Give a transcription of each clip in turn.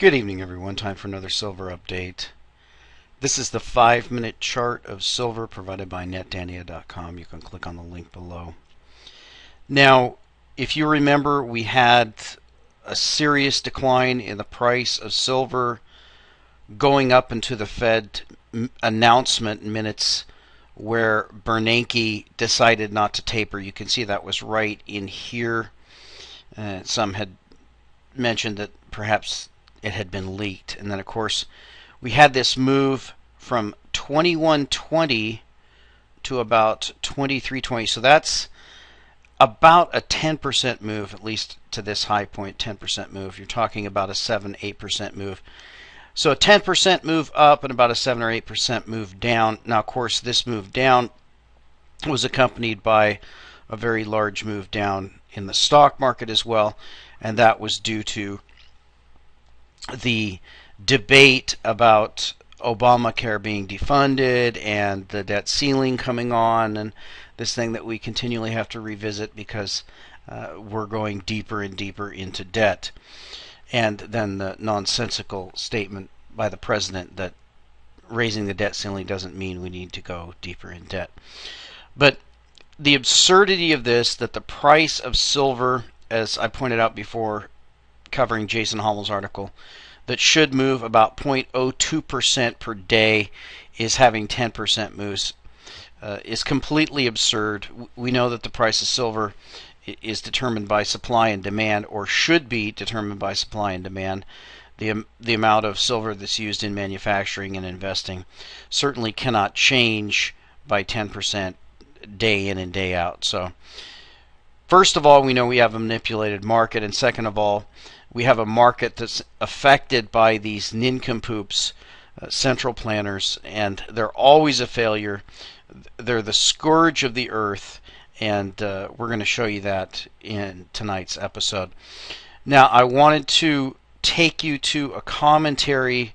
Good evening, everyone. Time for another silver update. This is the 5-minute chart of silver provided by netdania.com. You can click on the link below. Now, if you remember, we had a serious decline in the price of silver going up into the Fed announcement minutes where Bernanke decided not to taper. You can see that was right in here. Some had mentioned that perhaps it had been leaked. And then, of course, we had this move from 2120 to about 2320. So that's about a 10% move, at least to this high point, 10% move. You're talking about a 7-8% move. So a 10% move up and about a 7 or 8% move down. Now, of course, this move down was accompanied by a very large move down in the stock market as well, and that was due to the debate about Obamacare being defunded and the debt ceiling coming on, and this thing that we continually have to revisit because we're going deeper and deeper into debt. And then the nonsensical statement by the president that raising the debt ceiling doesn't mean we need to go deeper in debt. But the absurdity of this, that the price of silver, as I pointed out before covering Jason Hommel's article, that should move about 0.02% per day is having 10% moves, is completely absurd. We know that the price of silver is determined by supply and demand, or should be determined by supply and demand. The amount of silver that's used in manufacturing and investing certainly cannot change by 10% day in and day out. So first of all, we know we have a manipulated market, and second of all, we have a market that's affected by these nincompoops, central planners, and they're always a failure. They're the scourge of the earth, and we're going to show you that in tonight's episode. Now, I wanted to take you to a commentary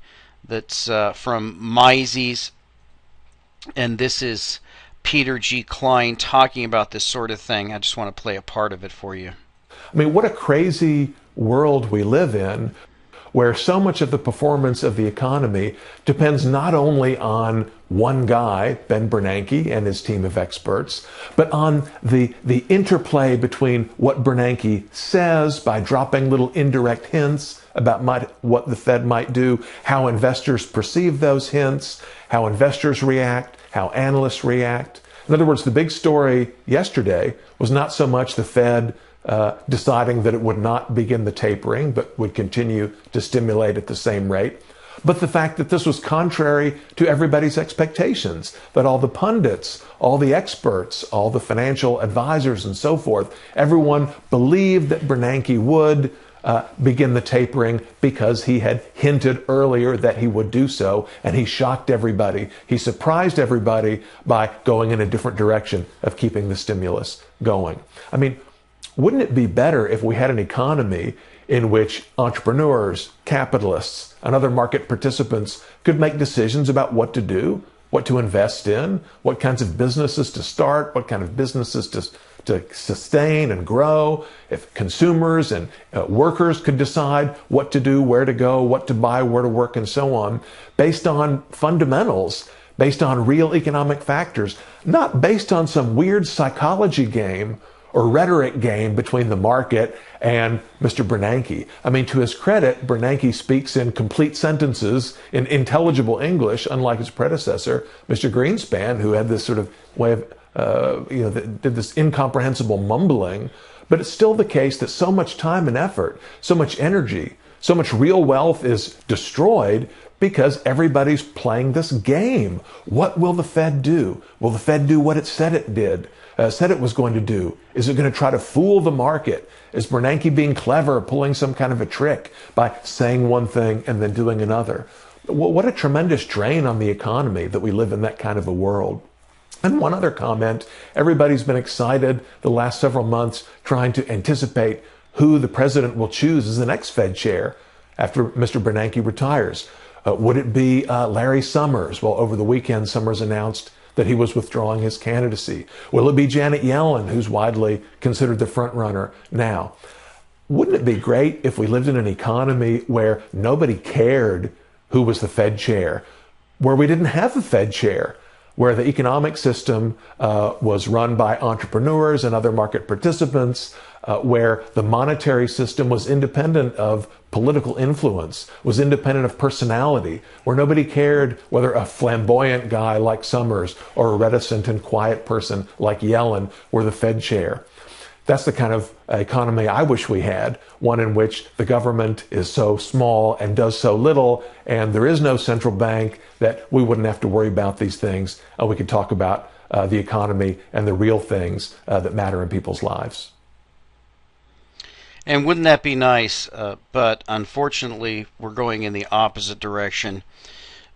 that's from Mises, and this is Peter G. Klein talking about this sort of thing. I just want to play a part of it for you. I mean, what a crazy world we live in, where so much of the performance of the economy depends not only on one guy, Ben Bernanke, and his team of experts, but on the interplay between what Bernanke says by dropping little indirect hints about what the Fed might do, how investors perceive those hints, how investors react, how analysts react. In other words, the big story yesterday was not so much the Fed deciding that it would not begin the tapering, but would continue to stimulate at the same rate, but the fact that this was contrary to everybody's expectations, that all the pundits, all the experts, all the financial advisors and so forth, everyone believed that Bernanke would begin the tapering because he had hinted earlier that he would do so, and he shocked everybody. He surprised everybody by going in a different direction of keeping the stimulus going. I mean, wouldn't it be better if we had an economy in which entrepreneurs, capitalists, and other market participants could make decisions about what to do, what to invest in, what kinds of businesses to start, what kind of businesses to sustain and grow, if consumers and workers could decide what to do, where to go, what to buy, where to work, and so on, based on fundamentals, based on real economic factors, not based on some weird psychology game or rhetoric game between the market and Mr. Bernanke. I mean, to his credit, Bernanke speaks in complete sentences in intelligible English, unlike his predecessor, Mr. Greenspan, who had this sort of way of, that did this incomprehensible mumbling. But it's still the case that so much time and effort, so much energy, so much real wealth is destroyed because everybody's playing this game. What will the Fed do? Will the Fed do what it said it did? Said it was going to do? Is it going to try to fool the market? Is Bernanke being clever, pulling some kind of a trick by saying one thing and then doing another? What a tremendous drain on the economy that we live in that kind of a world. And one other comment, everybody's been excited the last several months trying to anticipate who the president will choose as the next Fed chair after Mr. Bernanke retires. Would it be Larry Summers? Well, over the weekend, Summers announced that he was withdrawing his candidacy. Will it be Janet Yellen, who's widely considered the front runner now? Wouldn't it be great if we lived in an economy where nobody cared who was the Fed chair, where we didn't have a Fed chair, where the economic system was run by entrepreneurs and other market participants, where the monetary system was independent of political influence, was independent of personality, where nobody cared whether a flamboyant guy like Summers or a reticent and quiet person like Yellen were the Fed chair. That's the kind of economy I wish we had, one in which the government is so small and does so little, and there is no central bank, that we wouldn't have to worry about these things. We could talk about the economy and the real things that matter in people's lives. And wouldn't that be nice? But unfortunately, we're going in the opposite direction.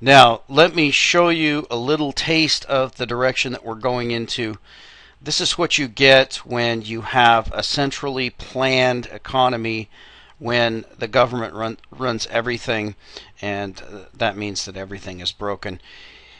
Now, let me show you a little taste of the direction that we're going into. This is what you get when you have a centrally planned economy, when the government runs everything, and that means that everything is broken.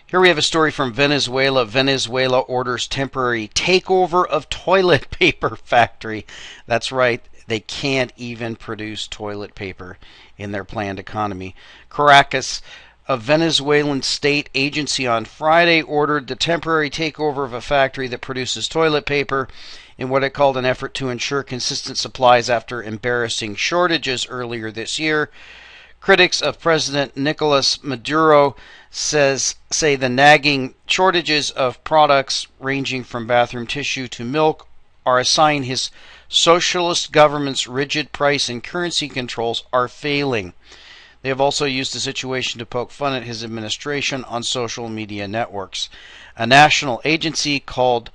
Here we have a story from Venezuela. Venezuela orders temporary takeover of toilet paper factory. That's right, they can't even produce toilet paper in their planned economy. Caracas, a Venezuelan state agency, on Friday ordered the temporary takeover of a factory that produces toilet paper in what it called an effort to ensure consistent supplies after embarrassing shortages earlier this year. Critics of President Nicolas Maduro say the nagging shortages of products ranging from bathroom tissue to milk are a sign his socialist government's rigid price and currency controls are failing. They have also used the situation to poke fun at his administration on social media networks. A national agency called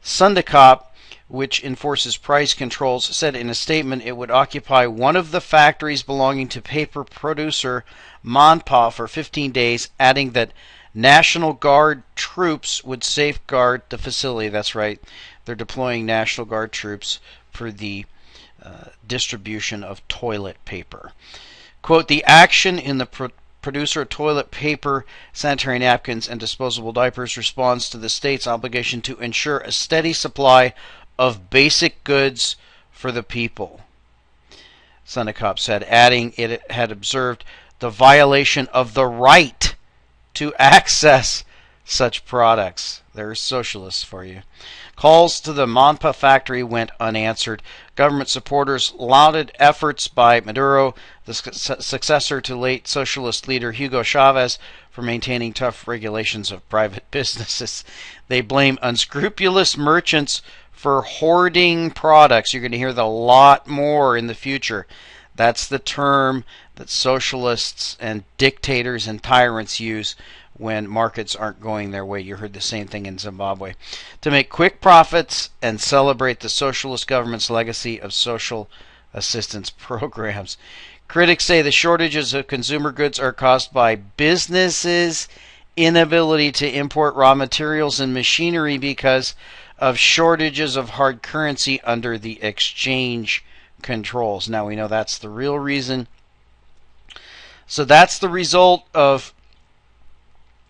Sundicop, which enforces price controls, said in a statement it would occupy one of the factories belonging to paper producer Manpa for 15 days, adding that National Guard troops would safeguard the facility. That's right, they're deploying National Guard troops for the distribution of toilet paper. Quote, the action in the producer of toilet paper, sanitary napkins, and disposable diapers responds to the state's obligation to ensure a steady supply of basic goods for the people, Sundicop said, adding it had observed the violation of the right to access such products. There's socialists for you. Calls to the Manpa factory went unanswered. Government supporters lauded efforts by Maduro, the successor to late socialist leader Hugo Chavez, for maintaining tough regulations of private businesses. They blame unscrupulous merchants for hoarding products. You're going to hear that a lot more in the future. That's the term that socialists and dictators and tyrants use when markets aren't going their way. You heard the same thing in Zimbabwe. To make quick profits and celebrate the socialist government's legacy of social assistance programs. Critics say the shortages of consumer goods are caused by businesses' inability to import raw materials and machinery because of shortages of hard currency under the exchange controls. Now we know that's the real reason. So that's the result of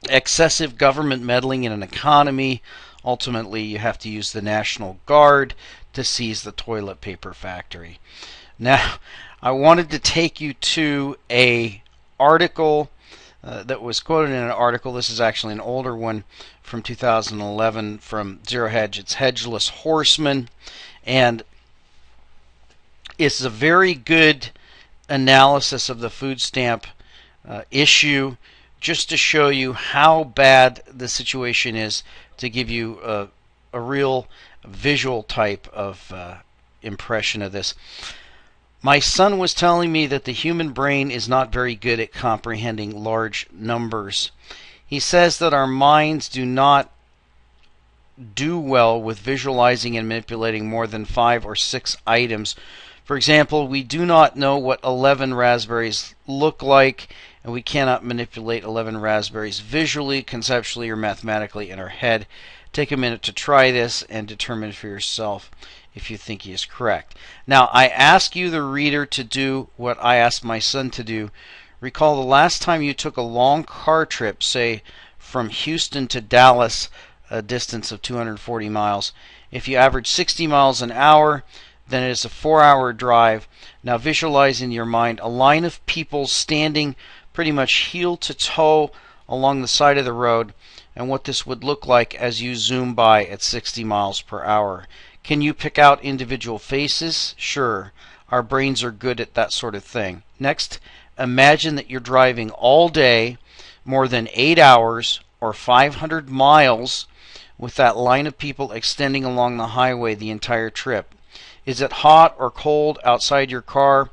excessive government meddling in an economy. Ultimately, you have to use the National Guard to seize the toilet paper factory. Now, I wanted to take you to a article that was quoted in an article. This is actually an older one from 2011 from Zero Hedge. It's Hedgeless Horseman, and it's a very good analysis of the food stamp issue, just to show you how bad the situation is, to give you a real visual type of impression of this. My son was telling me that the human brain is not very good at comprehending large numbers. He says that our minds do not do well with visualizing and manipulating more than 5 or 6 items. For example, we do not know what 11 raspberries look like, and we cannot manipulate 11 raspberries visually, conceptually, or mathematically in our head. Take a minute to try this and determine for yourself if you think he is correct. Now, I ask you, the reader, to do what I asked my son to do. Recall the last time you took a long car trip, say from Houston to Dallas, a distance of 240 miles. If you average 60 miles an hour, than it is a 4-hour drive. Now visualize in your mind a line of people standing pretty much heel to toe along the side of the road, and what this would look like as you zoom by at 60 miles per hour. Can you pick out individual faces? Sure. Our brains are good at that sort of thing. Next, imagine that you're driving all day, more than 8 hours or 500 miles, with that line of people extending along the highway the entire trip. Is it hot or cold outside your car?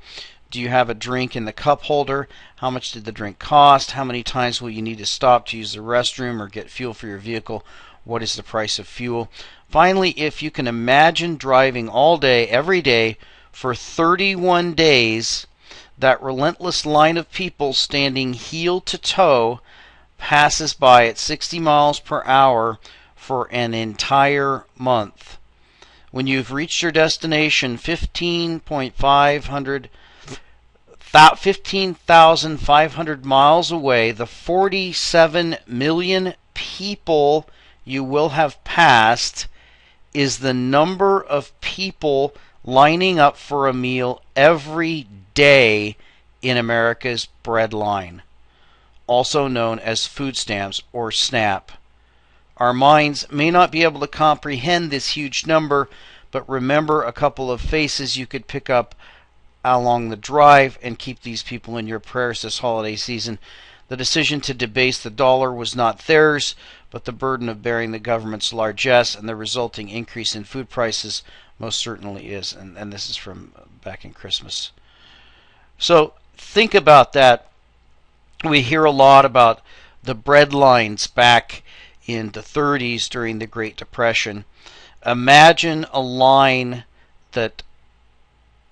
Do you have a drink in the cup holder? How much did the drink cost? How many times will you need to stop to use the restroom or get fuel for your vehicle? What is the price of fuel? Finally, if you can imagine driving all day, every day, for 31 days, that relentless line of people standing heel to toe passes by at 60 miles per hour for an entire month. When you've reached your destination 15,500 miles away, the 47 million people you will have passed is the number of people lining up for a meal every day in America's bread line, also known as food stamps or SNAP. Our minds may not be able to comprehend this huge number, but remember a couple of faces you could pick up along the drive and keep these people in your prayers this holiday season. The decision to debase the dollar was not theirs, but the burden of bearing the government's largesse and the resulting increase in food prices most certainly is. And this is from back in Christmas. So think about that. We hear a lot about the bread lines back in the 30s during the Great Depression. Imagine a line that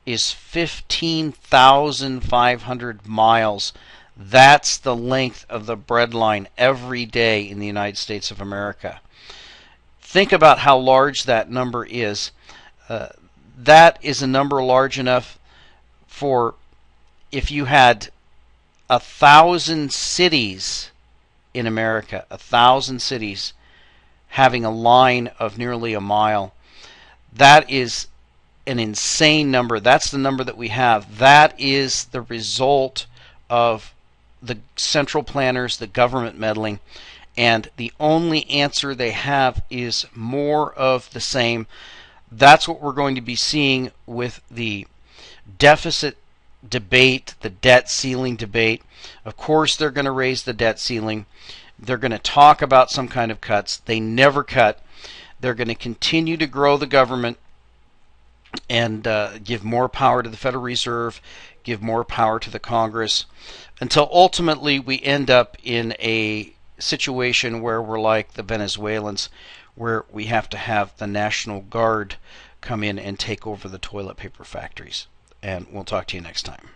is 15,500 miles. That's the length of the bread line every day in the United States of America. Think about how large that number is. That is a number large enough for if you had 1,000 cities in America, 1,000 cities having a line of nearly a mile. That is an insane number. That's the number that we have. That is the result of the central planners, the government meddling, and the only answer they have is more of the same. That's what we're going to be seeing with the deficit debate, the debt ceiling debate. Of course, they're going to raise the debt ceiling. They're going to talk about some kind of cuts. They never cut. They're going to continue to grow the government and give more power to the Federal Reserve, give more power to the Congress, until ultimately we end up in a situation where we're like the Venezuelans, where we have to have the National Guard come in and take over the toilet paper factories. And we'll talk to you next time.